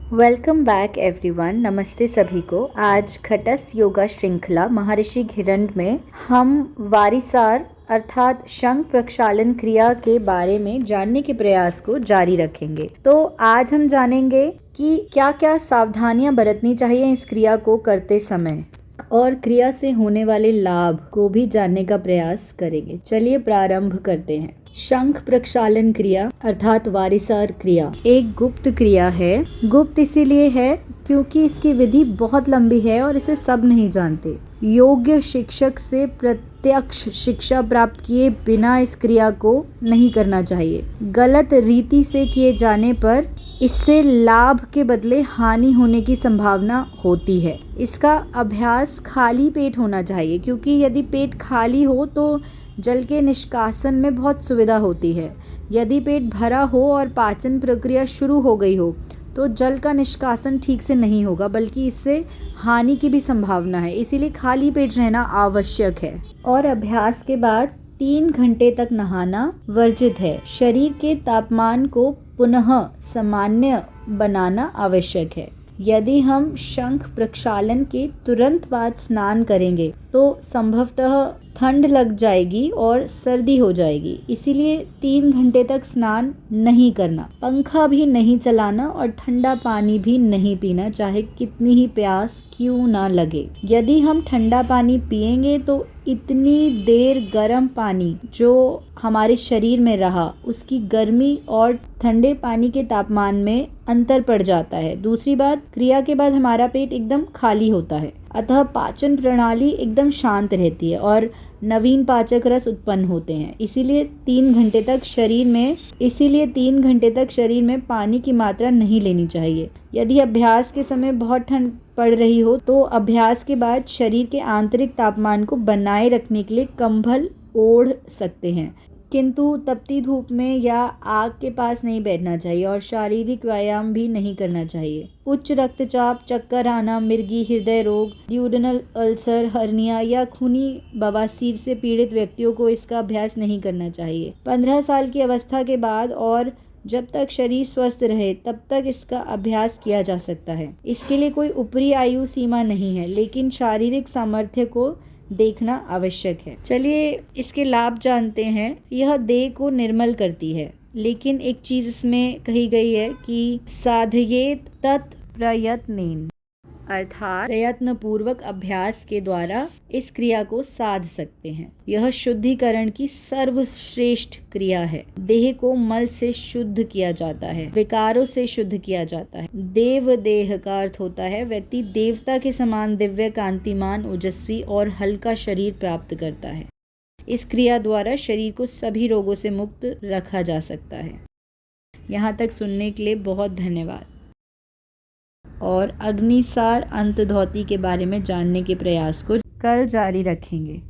Welcome back everyone. नमस्ते सभी को। आज खटस्थ योगा श्रृंखला महर्षि घिरंड में हम वारिसार अर्थात शंख प्रक्षालन क्रिया के बारे में जानने के प्रयास को जारी रखेंगे। तो आज हम जानेंगे कि क्या क्या सावधानियां बरतनी चाहिए इस क्रिया को करते समय और क्रिया से होने वाले लाभ को भी जानने का प्रयास करेंगे। चलिए प्रारंभ करते हैं। शंख प्रक्षालन क्रिया अर्थात वारिसार क्रिया एक गुप्त क्रिया है। गुप्त इसीलिए है क्योंकि इसकी विधि बहुत लंबी है और इसे सब नहीं जानते। योग्य शिक्षक से प्रत्यक्ष शिक्षा प्राप्त किए बिना इस क्रिया को नहीं करना चाहिए। गलत रीति से किए जाने पर इससे लाभ के बदले हानि होने की संभावना होती है। इसका अभ्यास खाली पेट होना चाहिए क्योंकि यदि पेट खाली हो तो जल के निष्कासन में बहुत सुविधा होती है। यदि पेट भरा हो और पाचन प्रक्रिया शुरू हो गई हो तो जल का निष्कासन ठीक से नहीं होगा, बल्कि इससे हानि की भी संभावना है। इसीलिए खाली पेट रहना आवश्यक है। और अभ्यास के बाद 3 घंटे तक नहाना वर्जित है। शरीर के तापमान को पुनः सामान्य बनाना आवश्यक है। यदि हम शंख प्रक्षालन के तुरंत बाद स्नान करेंगे तो संभवतः ठंड लग जाएगी और सर्दी हो जाएगी। इसीलिए 3 घंटे तक स्नान नहीं करना, पंखा भी नहीं चलाना और ठंडा पानी भी नहीं पीना, चाहे कितनी ही प्यास क्यों ना लगे। यदि हम ठंडा पानी पिएंगे तो इतनी देर गर्म पानी जो हमारे शरीर में रहा उसकी गर्मी और ठंडे पानी के तापमान में अंतर पड़ जाता है। दूसरी बात, क्रिया के बाद हमारा पेट एकदम खाली होता है, अतः पाचन प्रणाली एकदम शांत रहती है और नवीन पाचक रस उत्पन्न होते हैं। इसीलिए 3 घंटे तक शरीर में पानी की मात्रा नहीं लेनी चाहिए। यदि अभ्यास के समय बहुत ठंड पड़ रही हो तो अभ्यास के बाद शरीर के आंतरिक तापमान को बनाए रखने के लिए कंबल ओढ़ सकते हैं, किंतु तपती धूप में या आग के पास नहीं बैठना चाहिए और शारीरिक व्यायाम भी नहीं करना चाहिए। उच्च रक्तचाप, चक्कर आना, मिर्गी, हृदय रोग, ड्यूडेनल अल्सर, हर्निया या खूनी बवासीर से पीड़ित व्यक्तियों को इसका अभ्यास नहीं करना चाहिए। 15 साल की अवस्था के बाद और जब तक शरीर स्वस्थ रहे तब तक इसका अभ्यास किया जा सकता है। इसके लिए कोई ऊपरी आयु सीमा नहीं है, लेकिन शारीरिक सामर्थ्य को देखना आवश्यक है। चलिए इसके लाभ जानते हैं। यह देह को निर्मल करती है, लेकिन एक चीज इसमें कही गई है कि साधयेत तत् प्रयत्नेन, अर्थात प्रयत्न पूर्वक अभ्यास के द्वारा इस क्रिया को साध सकते हैं। यह शुद्धिकरण की सर्वश्रेष्ठ क्रिया है। देह को मल से शुद्ध किया जाता है, विकारों से शुद्ध किया जाता है। देव देह का अर्थ होता है व्यक्ति देवता के समान दिव्य, कांतिमान, ओजस्वी और हल्का शरीर प्राप्त करता है। इस क्रिया द्वारा शरीर को सभी रोगों से मुक्त रखा जा सकता है। यहाँ तक सुनने के लिए बहुत धन्यवाद। और अग्निसार अंतर्ध्वति के बारे में जानने के प्रयास को कल जारी रखेंगे।